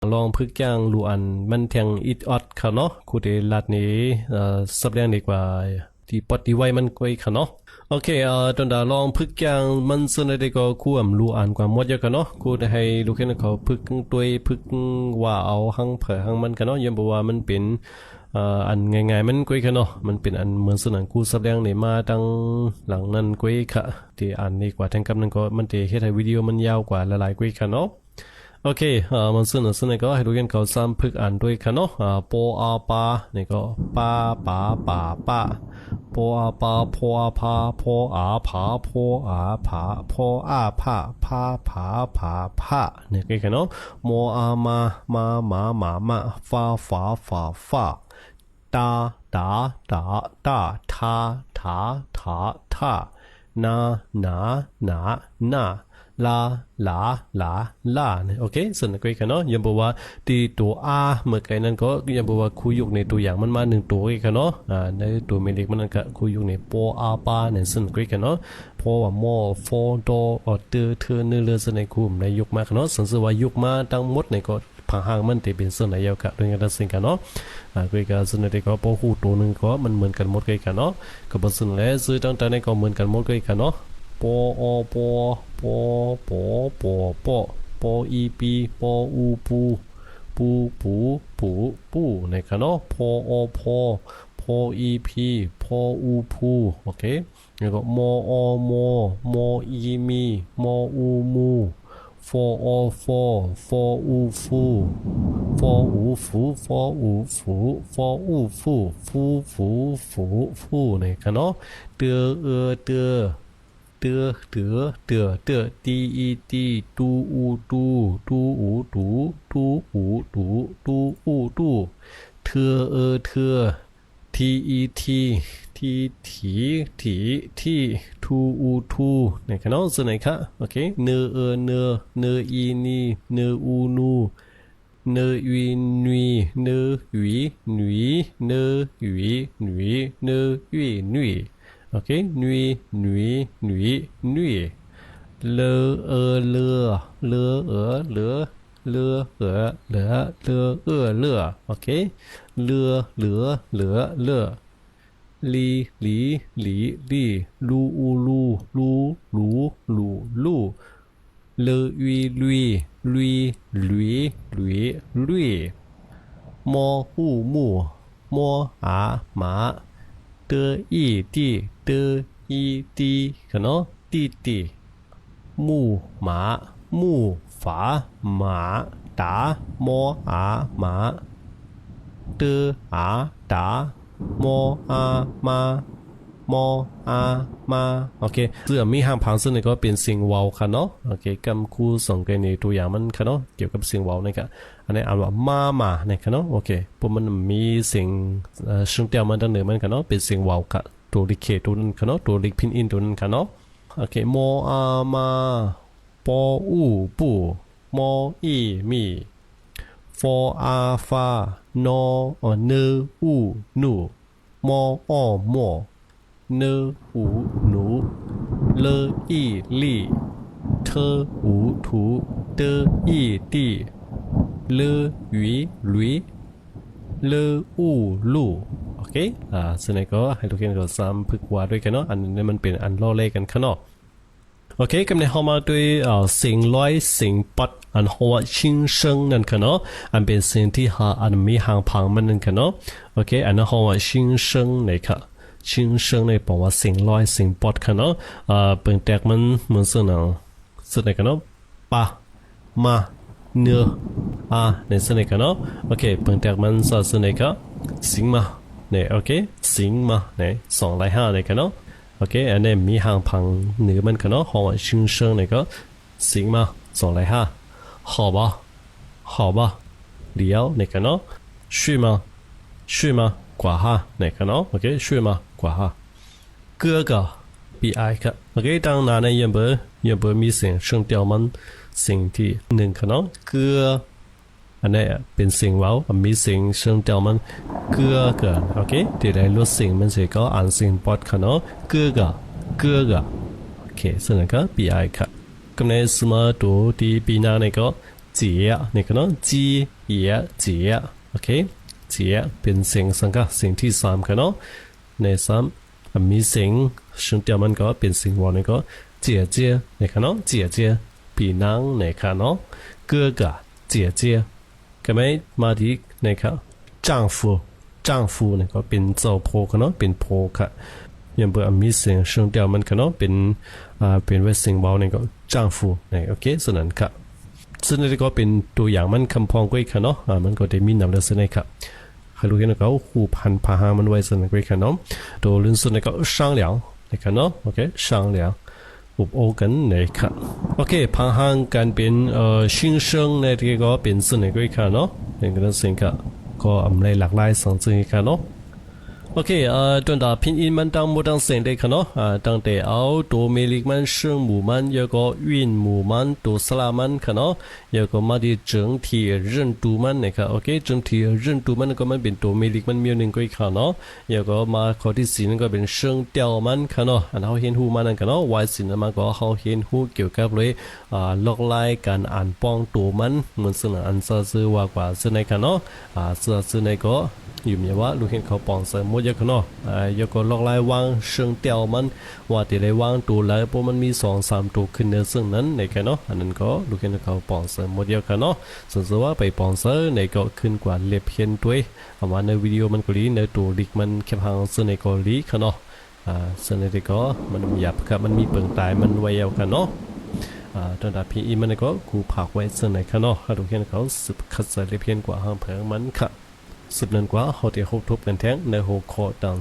ลองพึกย่างลูอันมันแทงอิดออดค่ะเนาะคูเดลัดนี้สับแรงดีกว่าที่ปอดที่ไว้มันก้อยค่ะเนาะโอเคตอนดาลองพึกย่างมันส่วนใดก็คู่อ่ำลูอันกว่าหมดเยอะค่ะเนาะคูได้ให้ลูกแค่นั้นเขาพึกตัวพึกว่าเอาหังเผอหังมันค่ะเนาะยังบอกว่ามันเป็นอันง่ายๆมันก้อยค่ะเนาะมันเป็นอันเหมือนสนังคู่สับแรงนี่มาตั้งหลังนั้นก้อยค่ะที่อันนี้กว่าแทงกับนั้นก็มันจะเฮ็ดให้วิดีโอมันยาวกว่าหลายๆก้อยค่ะเนาะโอเคมันซึ่งก็ให้ดูกันเขาซ้ำพึกอ่านด้วยกันเนาะปออาปานี่ก็ปาปาปาปาปออาปาพออาพาพออาผาพออาผาพออาผาพาผาผาผานี่ก็กันเนาะมออามามาหมาหมามาฟาฟาฟาฟาตาตาตาตาทาทาทาทานาหนาหนาหนาลาลาลาลาเนี่ยโอเคส่วนนักเรียนเนาะยังบอกว่าที่ตัวอาเมื่อกี้นั้นก็ยังบอกว่าคุยยุกในตัวอย่างมันมาหนึ่งตัวกันเนาะในตัวเมลิกมันก็คุยยุกในปออาปาเนี่ยส่วนนักเรียนเนาะเพราะว่ามอฟอโดออเตอร์เธอเนื้อเลือดในคุมในยุคมาเนาะสันสว่ายุคมาทั้งหมดในก็พังห่างมันที่เป็นส่วนในยาวกะด้วยกันทั้งสิ้นกันเนาะคุยกันส่วนในก็พอคู่ตัวหนึ่งก็มันเหมือนกันหมดกันเนาะก็เป็นส่วนแล้วซื้อตั้งแต่ในก็เหมือนกันหมดกันเนาะปออปอปอปอปอปอปออีปีปออูปูปูปูปูปูนะครับเนาะพออพอพออีพีพออูปูโอเคแล้วก็มออมอมออีมีมออูมูฟออฟอฟออูฟูฟออูฟูฟออูฟูฟออูฟูฟูฟูฟูฟูนะครับเนาะเตอเตอเตอเตอเตอเตอตีอีตีตูอูตูตูอูตูตูอูตูตูอูตูเธอเธอทีอีทีทีถีถีที่ทูอูทูนะครับเนาะส่วนไหนคะโอเคเนเนเนอีนีเนอูนูเนวีนีเนวีนีเนวีนีเนวีนีโอเคnuit nuit nuit nuit เลอเลอเลอเลอเลอเลอเลอเลอโอเคเลอเหลือเหลือเลอลีลีลีลีลูอูลูลูลูลูลูเลวีลุยลุยลุยลุยลุยมอหูมูมออาหมาเตออีตีเตออีตีกันเนาะตีตีมูหมามูฝาหมาตามออาหมาเตออาตามออามามออามาโอเคเสื้อมีห้างพังซึ่งก็เป็นสิ่งวาวค่ะเนาะโอเคกำคู่ส่งกันในตัวอย่างมันค่ะเนาะเกี่ยวกับสิ่งวาวนะครับอันนี้อ่านว่ามานะครับเนาะโอเคพวกมันมีสิ่งซึ่งเดียวมันตั้งเหนือมันค่ะเนาะเป็นสิ่งวาวค่ะตัวลิเกตัวนั้นค่ะเนาะตัวลิกพินอินตัวนั้นค่ะเนาะโอเคมออามาปออูปูมออีมีฟออาฟานอเนอูนูมออมอเนอูหนูเลอีลี่เธออูถูเตอีตีเลหวีลุยเลอูลูโอเคซึ่งก็ให้ทุกคนก็ซ้ำพึกว่าด้วยกันเนาะอันนี้มันเป็นอันล่อเล่กันข้างนอกโอเคกำเนิดเข้ามาด้วยสิ่งลอยสิ่งปัดอันหัวชิงเชิงนั่นค่ะเนาะอันเป็นสิ่งที่หาอันมีหางพังมันนั่นค่ะเนาะโอเคอันนั้นหัวชิงเชิงไหนค่ะชิงเชิงในบอกว่าสิ่งลอยสิ่งปัดค่ะเนาะเปิงแตกมันเหมือนสิ่งนั้นสิ่งไหนค่ะเนาะปะมาเนื้อในสิ่งไหนค่ะเนาะโอเคเปิงแตกมันสิ่งไหนค่ะสิ่งมาเนี่ยโอเคสิ่งมาเนี่ย205เนี่ยค่ะเนาะโอเคอันนี้มีหางพังเหนือมันกันเนาะหัวชิงเชิงเนี่ยก็สิงมา205好吧เดี๋ยวเนี่ยกันเนาะ去吗กว่าฮะเนี่ยกันเนาะโอเค去吗กว่าฮะ哥哥比爱ค่ะโอเค当然呢ยังเบอมีเสียงเชิงเดียวมันสิ่งที่หนึ่งค่ะเนาะเกลืออันนี้เป็นสิ่งว้าวมีสิ่งเชิงเดียวมันเกลือกันโอเคที่ได้รู้สิ่งมันจะก็อ่านสิ่งปอดค่ะเนาะเกลือโอเคซึ่งก็ปีไอค่ะกำเนิดสมาตัวที่ปีหน้าเนี่ยก็ เจียนี่ก็เนาะจีเอียเจียโอเคเจียเป็นเสียงสังกัดเสียงที่สามกันเนาะในสามมีเสียงซึ่งเดียวมันก็เป็นเสียงวอนี่ก็เจียเจียนี่กันเนาะเจียเจียพี่นางนี่กันเนาะ哥哥姐姐ก็ไม่มาที่นี่ครับ丈夫นี่ก็เป็นเจ้าพ่อกันเนาะเป็นพ่อค่ะยังเบอร์มีเสียงซึ่งเดียวมันกันเนาะเป็นไว้เสียงเบานี่ก็丈夫นี่โอเคส่วนนั้นครับซึ่งนี่ก็เป็นตัวอย่างมันคำพองก้อยค่ะเนาะมันก็ได้มีนำเรื่องส่วนนี้ครับใครรู้เห็นก็คู่พันพาหามันไว้ส่วนนั้นก้อยค่ะเนาะตัวเรื่องส่วนนี้ก็商量นี่ค่ะเนาะโอเค商量อุบโอกันนะครับโอเคพังหางการเป็น新生ในที่ก็เป็นส่วนนี้ก้อยค่ะเนาะนี่ก็ต้องสิ่งค่ะก็อำนาจหลากหลายสังซึ่งค่ะเนาะโอเคตอนต่อพินอินมันตั้งหมดตั้งเสียงได้ค่ะเนาะตั้งแต่เอาตัวเมลิกมันเชิงหมู่มันแล้วก็วินหมู่มันตัวสลามันค่ะเนาะแล้วก็มาที่整体认读มันนะครับโอเค整体认读มันก็มันเป็นตัวเมลิกมันมีหนึ่งก็อีกค่ะเนาะแล้วก็มาข้อที่สี่นั่นก็เป็นเชิงเตียวมันค่ะเนาะอันเขาเห็นหูมันนั่นค่ะเนาะวายสินมันก็เขาเห็นหูเกี่ยวกับเลยล็อกไล่การอ่านป้องตัวมันเหมือนซึ่งอันซื่อว่ากว่าซึ่งในค่ะเนาะซึ่งในก็อยู่มีว่าลูกเห็นเขาปองเสริมหมดเยอะขนาดยก็ลอกไล่วางเชิงเตียวมันว่าที่ได้วางตัวแล้วพวกมันมี2-3ตัวขึ้นในซึ่งนั้นในแค่เนาะอันนั้นก็ลูกเห็นเขาปองเสริมหมดเยอะขนาดส่วนว่าไปปองเสริมในก็ขึ้นกว่าเล็บเห็นด้วยประมาณในวิดีโอมันก็ลีในตัวลิกมันแค่พังซึ่งในก็ลีขนาดซึ่งในก็มันหยาบครับมันมีเปลืองตายมันไวเอากันเนาะตอนดับพีอีมันก็กูผักไว้ซึ่งในขนาดลูกเห็นเขาสืบคัดใส่เล็บเห็นกว่าห้างเพิงมันค่ะสุดนั้นกว่าเขาจะคบทบกันแท้งในหัวข้อต่าง